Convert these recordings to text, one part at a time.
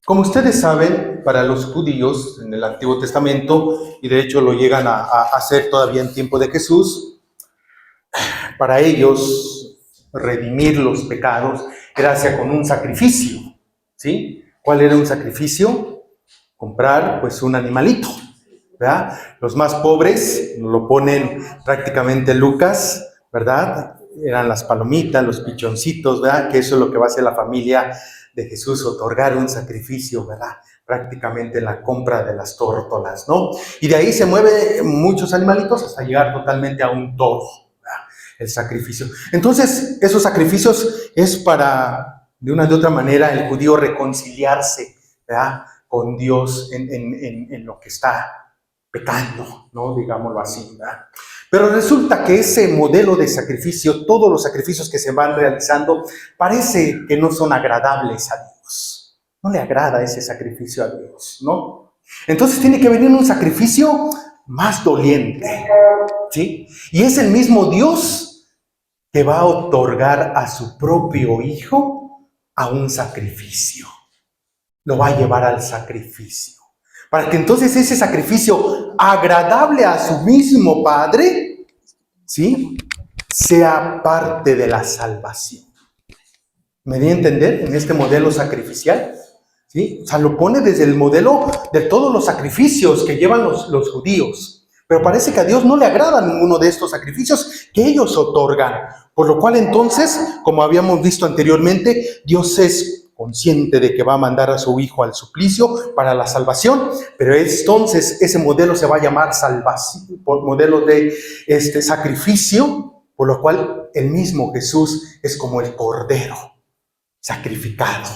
Como ustedes saben, para los judíos en el Antiguo Testamento, y de hecho lo llegan a hacer todavía en tiempo de Jesús, para ellos redimir los pecados era hacia con un sacrificio, ¿sí? ¿Cuál era un sacrificio? Comprar pues un animalito, ¿verdad? Los más pobres, lo ponen prácticamente Lucas, ¿verdad? Eran las palomitas, los pichoncitos, ¿verdad? Que eso es lo que va a hacer la familia de Jesús, otorgar un sacrificio, ¿verdad? Prácticamente la compra de las tórtolas, ¿no? Y de ahí se mueven muchos animalitos hasta llegar totalmente a un toro, ¿verdad? El sacrificio. Entonces, esos sacrificios es para, de una de otra manera, el judío reconciliarse, ¿verdad? Con Dios en lo que está pecando, ¿no? Digámoslo así, ¿verdad? Pero resulta que ese modelo de sacrificio, todos los sacrificios que se van realizando, parece que no son agradables a Dios. No le agrada ese sacrificio a Dios, ¿no? Entonces tiene que venir un sacrificio más doliente, ¿sí? Y es el mismo Dios que va a otorgar a su propio Hijo a un sacrificio. Lo va a llevar al sacrificio. Para que entonces ese sacrificio agradable a su mismo Padre, ¿sí?, sea parte de la salvación. ¿Me di a entender en este modelo sacrificial? ¿Sí? O sea, lo pone desde el modelo de todos los sacrificios que llevan los judíos. Pero parece que a Dios no le agrada ninguno de estos sacrificios que ellos otorgan. Por lo cual entonces, como habíamos visto anteriormente, Dios es consciente de que va a mandar a su Hijo al suplicio para la salvación, pero entonces ese modelo se va a llamar salvación, por modelo de sacrificio, por lo cual el mismo Jesús es como el Cordero sacrificado,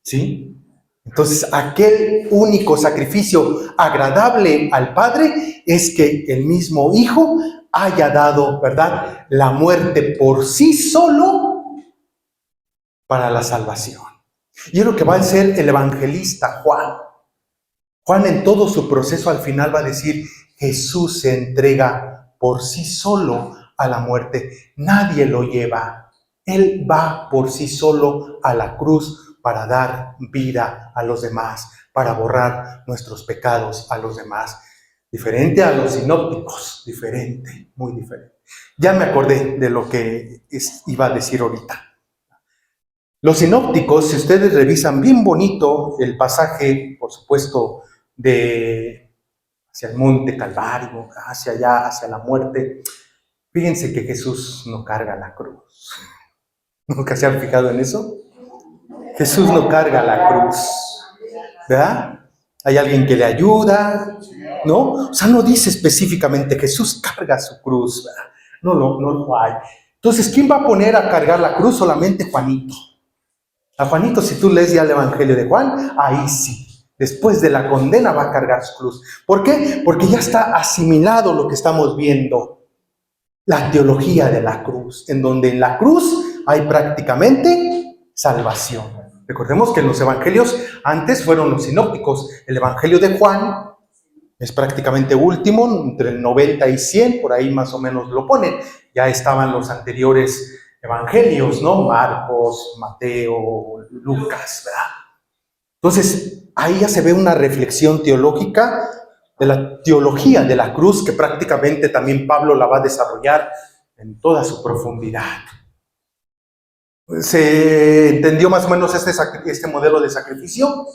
¿sí? Entonces, aquel único sacrificio agradable al Padre es que el mismo Hijo haya dado, ¿verdad?, la muerte por sí solo para la salvación. Y es lo que va a hacer el evangelista Juan. Juan en todo su proceso al final va a decir, Jesús se entrega por sí solo a la muerte. Nadie lo lleva. Él va por sí solo a la cruz para dar vida a los demás, para borrar nuestros pecados a los demás. Diferente a los sinópticos, diferente, muy diferente. Ya me acordé de lo que iba a decir ahorita. Los sinópticos, si ustedes revisan bien bonito el pasaje, por supuesto, de hacia el monte Calvario, hacia allá, hacia la muerte, fíjense que Jesús no carga la cruz. ¿Nunca se han fijado en eso? Jesús no carga la cruz, ¿verdad? Hay alguien que le ayuda, ¿no? O sea, no dice específicamente Jesús carga su cruz, ¿verdad? No lo hay. Entonces, ¿quién va a poner a cargar la cruz? Solamente Juanito. A Juanito, si tú lees ya el Evangelio de Juan, ahí sí. Después de la condena va a cargar su cruz. ¿Por qué? Porque ya está asimilado lo que estamos viendo. La teología de la cruz, en donde en la cruz hay prácticamente salvación. Recordemos que en los evangelios antes fueron los sinópticos. El Evangelio de Juan es prácticamente último, entre el 90 y 100, por ahí más o menos lo ponen. Ya estaban los anteriores evangelios, ¿no? Marcos, Mateo, Lucas, ¿verdad? Entonces, ahí ya se ve una reflexión teológica de la teología de la cruz, que prácticamente también Pablo la va a desarrollar en toda su profundidad. ¿Se entendió más o menos este modelo de sacrificio?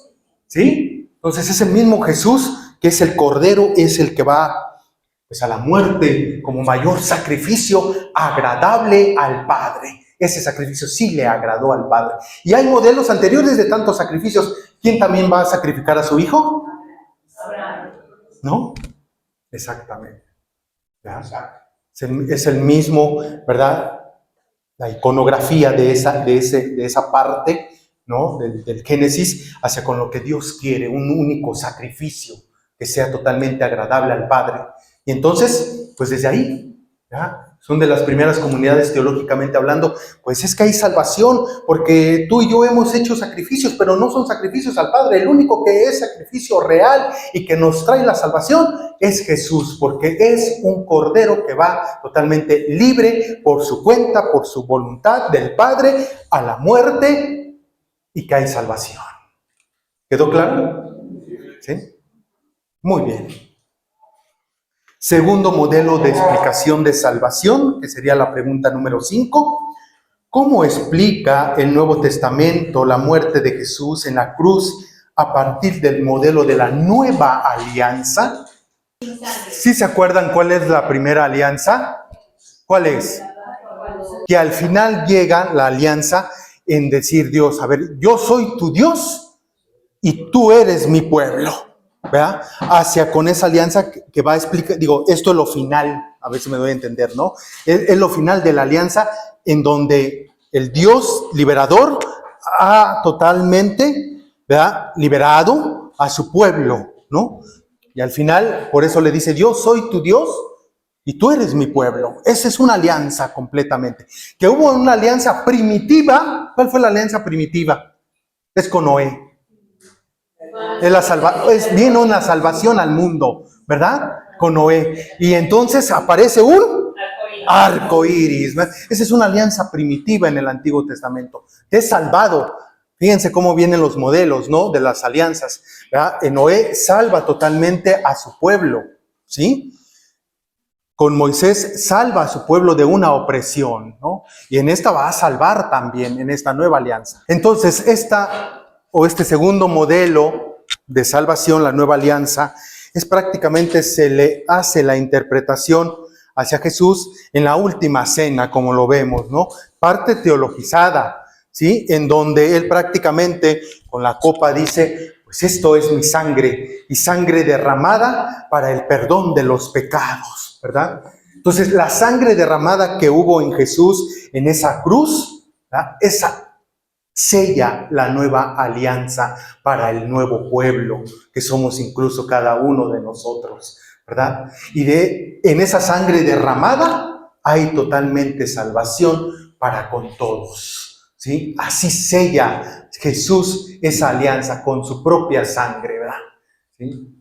¿Sí? Entonces es el mismo Jesús, que es el Cordero, es el que va pues a la muerte como mayor sacrificio agradable al Padre. Ese sacrificio sí le agradó al Padre. Y hay modelos anteriores de tantos sacrificios. ¿Quién también va a sacrificar a su hijo? ¿No? Exactamente. ¿Verdad? Es el mismo, ¿verdad? La iconografía de esa parte, ¿no? Del Génesis hacia con lo que Dios quiere, un único sacrificio que sea totalmente agradable al Padre. Y entonces, pues desde ahí, ¿ya? Son de las primeras comunidades teológicamente hablando, pues es que hay salvación, porque tú y yo hemos hecho sacrificios, pero no son sacrificios al Padre. El único que es sacrificio real y que nos trae la salvación es Jesús, porque es un Cordero que va totalmente libre por su cuenta, por su voluntad del Padre, a la muerte, y que hay salvación. ¿Quedó claro? ¿Sí? Muy bien. Segundo modelo de explicación de salvación, que sería la pregunta número 5. ¿Cómo explica el Nuevo Testamento la muerte de Jesús en la cruz a partir del modelo de la nueva alianza? ¿Sí se acuerdan cuál es la primera alianza? ¿Cuál es? Que al final llega la alianza en decir Dios, a ver, yo soy tu Dios y tú eres mi pueblo, ¿verdad? Hacia con esa alianza que va a explicar, digo, esto es lo final, a ver si me doy a entender, ¿no? Es lo final de la alianza en donde el Dios liberador ha totalmente, ¿verdad?, liberado a su pueblo, ¿no? Y al final, por eso le dice, yo soy tu Dios y tú eres mi pueblo. Esa es una alianza completamente. Que hubo una alianza primitiva. ¿Cuál fue la alianza primitiva? Es con Noé. Viene una salvación al mundo, ¿verdad? Con Noé. Y entonces aparece un arco iris. Esa es una alianza primitiva en el Antiguo Testamento. Te es salvado. Fíjense cómo vienen los modelos, ¿no?, de las alianzas, ¿verdad? Noé salva totalmente a su pueblo, ¿sí? Con Moisés salva a su pueblo de una opresión, ¿no? Y en esta va a salvar también, en esta nueva alianza. Entonces, este segundo modelo de salvación, la nueva alianza, es prácticamente se le hace la interpretación hacia Jesús en la última cena, como lo vemos, ¿no? Parte teologizada, ¿sí? En donde él prácticamente con la copa dice, pues esto es mi sangre, y sangre derramada para el perdón de los pecados, ¿verdad? Entonces, la sangre derramada que hubo en Jesús, en esa cruz, ¿verdad?, esa sella la nueva alianza para el nuevo pueblo, que somos incluso cada uno de nosotros, ¿verdad? Y en esa sangre derramada hay totalmente salvación para con todos, ¿sí? Así sella Jesús esa alianza con su propia sangre, ¿verdad? ¿Sí?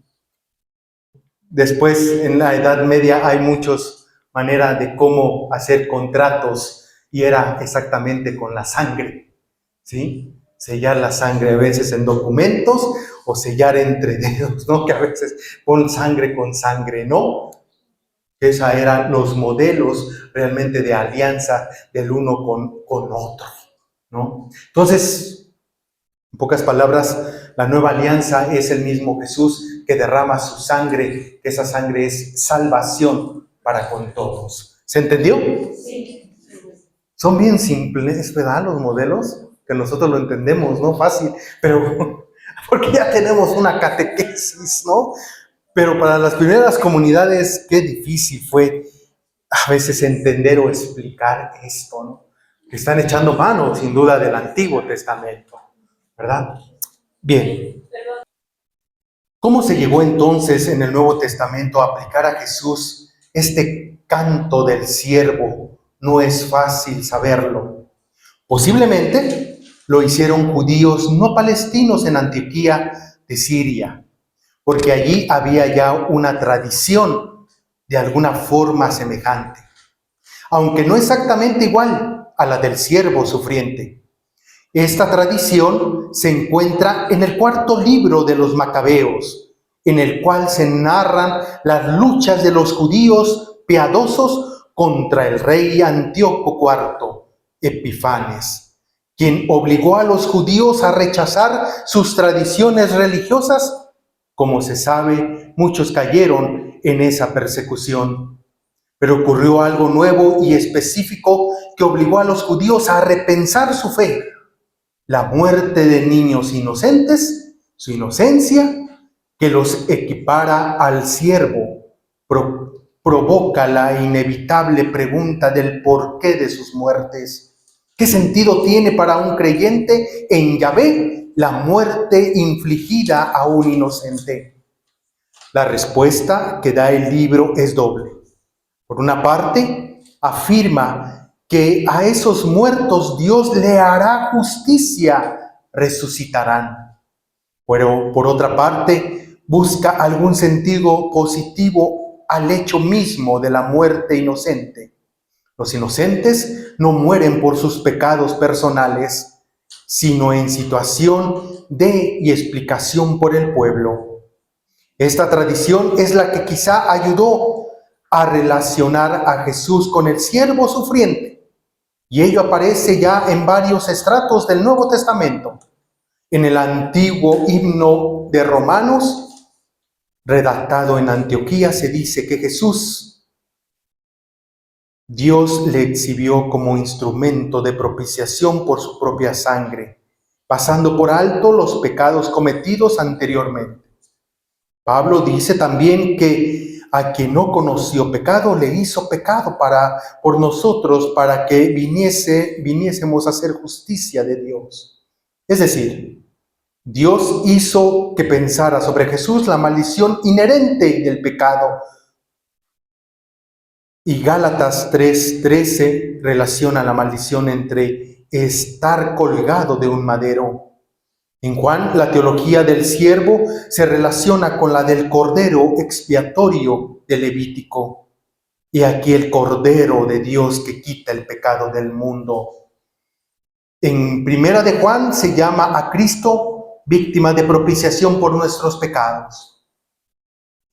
Después, en la Edad Media, hay muchas maneras de cómo hacer contratos y era exactamente con la sangre, ¿sí? Sellar la sangre a veces en documentos o sellar entre dedos, ¿no? Que a veces con sangre, ¿no? Esos eran los modelos realmente de alianza del uno con otro, ¿no? Entonces, en pocas palabras, la nueva alianza es el mismo Jesús que derrama su sangre, que esa sangre es salvación para con todos. ¿Se entendió? Sí. Son bien simples, ¿verdad? Los modelos, que nosotros lo entendemos, ¿no? Fácil, pero porque ya tenemos una catequesis, ¿no? Pero para las primeras comunidades, qué difícil fue a veces entender o explicar esto, ¿no? Que están echando mano, sin duda, del Antiguo Testamento, ¿verdad? Bien. ¿Cómo se llegó entonces en el Nuevo Testamento a aplicar a Jesús este canto del siervo? No es fácil saberlo. Posiblemente lo hicieron judíos no palestinos en Antioquía de Siria, porque allí había ya una tradición de alguna forma semejante, aunque no exactamente igual a la del siervo sufriente. Esta tradición se encuentra en el 4º libro de los Macabeos, en el cual se narran las luchas de los judíos piadosos contra el rey Antíoco IV Epifanes, quien obligó a los judíos a rechazar sus tradiciones religiosas. Como se sabe, muchos cayeron en esa persecución. Pero ocurrió algo nuevo y específico que obligó a los judíos a repensar su fe. La muerte de niños inocentes, su inocencia, que los equipara al siervo, provoca la inevitable pregunta del porqué de sus muertes. ¿Qué sentido tiene para un creyente en Yahvé la muerte infligida a un inocente? La respuesta que da el libro es doble. Por una parte, afirma que a esos muertos Dios le hará justicia, resucitarán. Pero por otra parte, busca algún sentido positivo al hecho mismo de la muerte inocente. Los inocentes no mueren por sus pecados personales. sino en situación de y explicación por el pueblo. Esta tradición es la que quizá ayudó a relacionar a Jesús con el siervo sufriente, y ello aparece ya en varios estratos del Nuevo Testamento. En el antiguo himno de Romanos, redactado en Antioquía, se dice que Jesús, Dios le exhibió como instrumento de propiciación por su propia sangre, pasando por alto los pecados cometidos anteriormente. Pablo dice también que a quien no conoció pecado, le hizo pecado por nosotros, para que viniésemos a hacer justicia de Dios. Es decir, Dios hizo que pensara sobre Jesús la maldición inherente del pecado. Y Gálatas 3:13 relaciona la maldición entre estar colgado de un madero. En Juan, la teología del siervo se relaciona con la del cordero expiatorio de Levítico. Y aquí el cordero de Dios que quita el pecado del mundo. En Primera de Juan se llama a Cristo víctima de propiciación por nuestros pecados.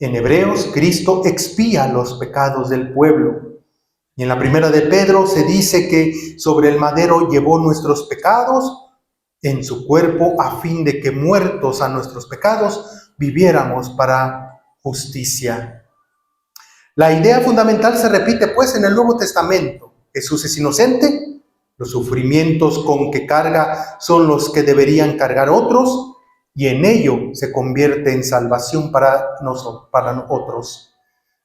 En Hebreos, Cristo expía los pecados del pueblo. Y en la Primera de Pedro se dice que sobre el madero llevó nuestros pecados en su cuerpo, a fin de que, muertos a nuestros pecados, viviéramos para justicia. La idea fundamental se repite pues en el Nuevo Testamento. Jesús es inocente, los sufrimientos con que carga son los que deberían cargar otros, y en ello se convierte en salvación para nosotros.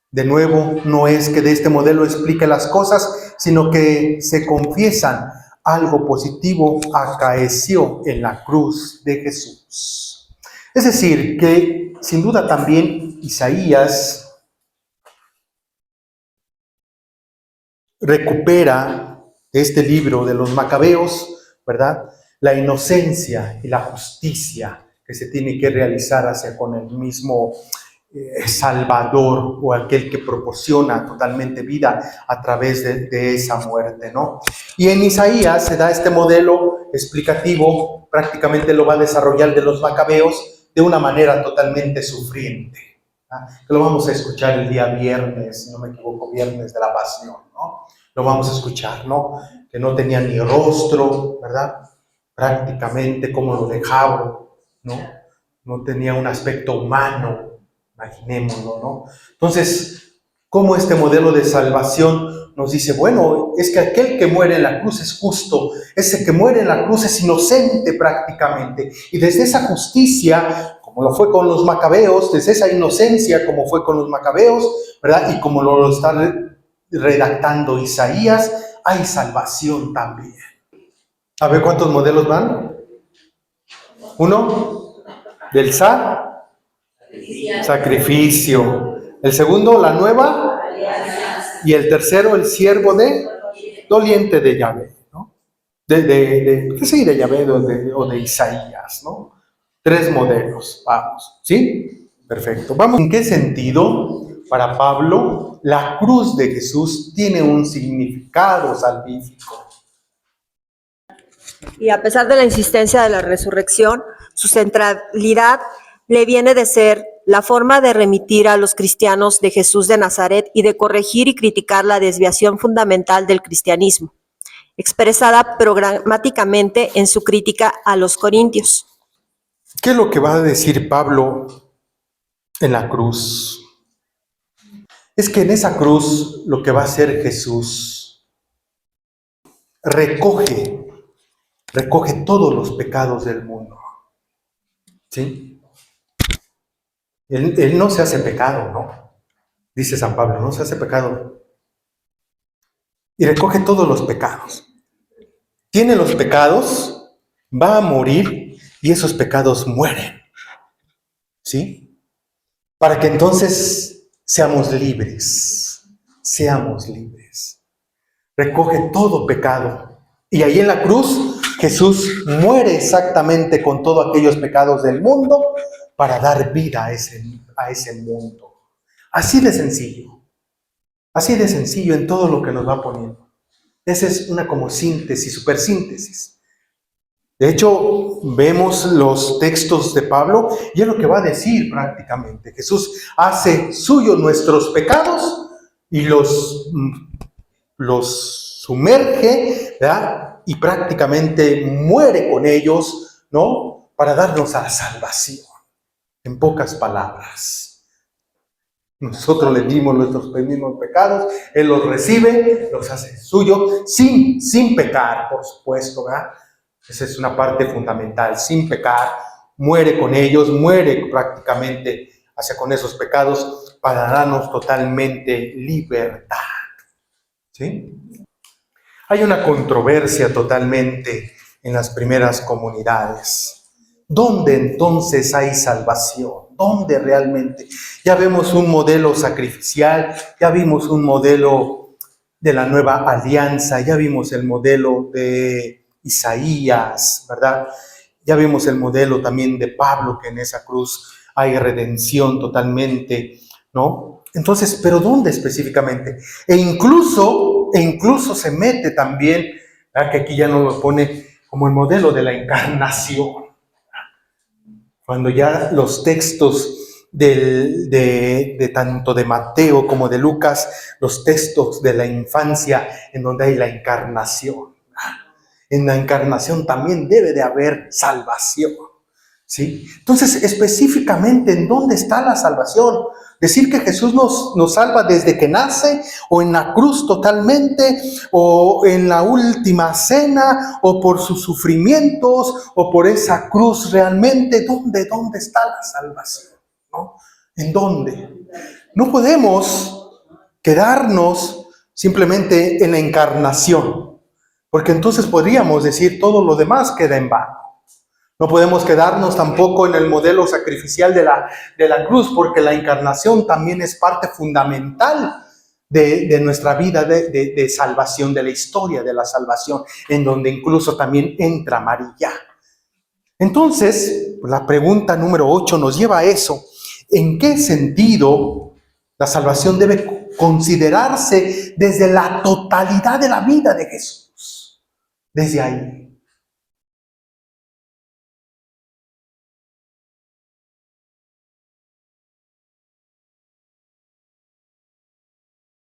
De nuevo, no es que de este modelo explique las cosas, sino que se confiesan. Algo positivo acaeció en la cruz de Jesús. Es decir, que sin duda también Isaías recupera de este libro de los Macabeos, ¿verdad?, la inocencia y la justicia que se tiene que realizar hacia con el mismo Salvador, o aquel que proporciona totalmente vida a través de esa muerte, ¿no? Y en Isaías se da este modelo explicativo, prácticamente lo va a desarrollar de los Macabeos de una manera totalmente sufriente, ¿ah? Lo vamos a escuchar el día viernes, si no me equivoco, viernes de la Pasión, ¿no? Lo vamos a escuchar, ¿no? Que no tenía ni rostro, ¿verdad? Prácticamente como lo dejaba, ¿no? No tenía un aspecto humano. Imaginémoslo, ¿no? Entonces, ¿cómo este modelo de salvación nos dice, bueno, es que aquel que muere en la cruz es justo, ese que muere en la cruz es inocente prácticamente, y desde esa justicia, como lo fue con los Macabeos, desde esa inocencia, como fue con los Macabeos, ¿verdad?, y como lo está redactando Isaías, hay salvación también. A ver, ¿cuántos modelos van? Uno, del sacrificio. El segundo, la nueva. Y el tercero, el siervo doliente de Yahvé, ¿no? De Yahvé o de Isaías, ¿no? 3 modelos, vamos, ¿sí? Perfecto. Vamos. ¿En qué sentido, para Pablo, la cruz de Jesús tiene un significado salvífico? Y a pesar de la insistencia de la resurrección, su centralidad le viene de ser la forma de remitir a los cristianos de Jesús de Nazaret y de corregir y criticar la desviación fundamental del cristianismo, expresada programáticamente en su crítica a los corintios. ¿Qué es lo que va a decir Pablo en la cruz? Es que en esa cruz lo que va a hacer Jesús recoge todos los pecados del mundo, ¿sí? Él no se hace pecado, ¿no? Dice San Pablo, no se hace pecado. Y recoge todos los pecados. Tiene los pecados, va a morir y esos pecados mueren, ¿sí? Para que entonces seamos libres, Recoge todo pecado. Y ahí en la cruz Jesús muere exactamente con todos aquellos pecados del mundo para dar vida a ese mundo. Así de sencillo en todo lo que nos va poniendo. Esa es una como síntesis, supersíntesis. De hecho, vemos los textos de Pablo y es lo que va a decir prácticamente. Jesús hace suyos nuestros pecados y los sumerge, ¿verdad? Y prácticamente muere con ellos, ¿no? Para darnos a la salvación. En pocas palabras, nosotros le dimos nuestros mismos pecados, Él los recibe, los hace suyos, sin pecar, por supuesto, ¿verdad? Esa es una parte fundamental, sin pecar, muere con ellos, muere prácticamente hacia con esos pecados para darnos totalmente libertad. ¿Sí? Hay una controversia totalmente en las primeras comunidades. ¿Dónde entonces hay salvación? ¿Dónde realmente? Ya vemos un modelo sacrificial, ya vimos un modelo de la nueva alianza, ya vimos el modelo de Isaías, ¿verdad? Ya vimos el modelo también de Pablo, que en esa cruz hay redención totalmente, ¿no? Entonces, ¿pero dónde específicamente? E incluso se mete también, ¿verdad? Que aquí ya nos lo pone como el modelo de la encarnación. Cuando ya los textos de tanto de Mateo como de Lucas, los textos de la infancia en donde hay la encarnación. En la encarnación también debe de haber salvación, ¿sí? Entonces, específicamente, ¿en dónde está la salvación? Decir que Jesús nos salva desde que nace, o en la cruz totalmente, o en la última cena, o por sus sufrimientos, o por esa cruz realmente. ¿Dónde está la salvación? ¿No? ¿En dónde? No podemos quedarnos simplemente en la encarnación, porque entonces podríamos decir todo lo demás queda en vano. No podemos quedarnos tampoco en el modelo sacrificial de la cruz, porque la encarnación también es parte fundamental de nuestra vida de salvación, de la historia de la salvación, en donde incluso también entra María. Entonces, la pregunta número 8 nos lleva a eso. ¿En qué sentido la salvación debe considerarse desde la totalidad de la vida de Jesús? Desde ahí.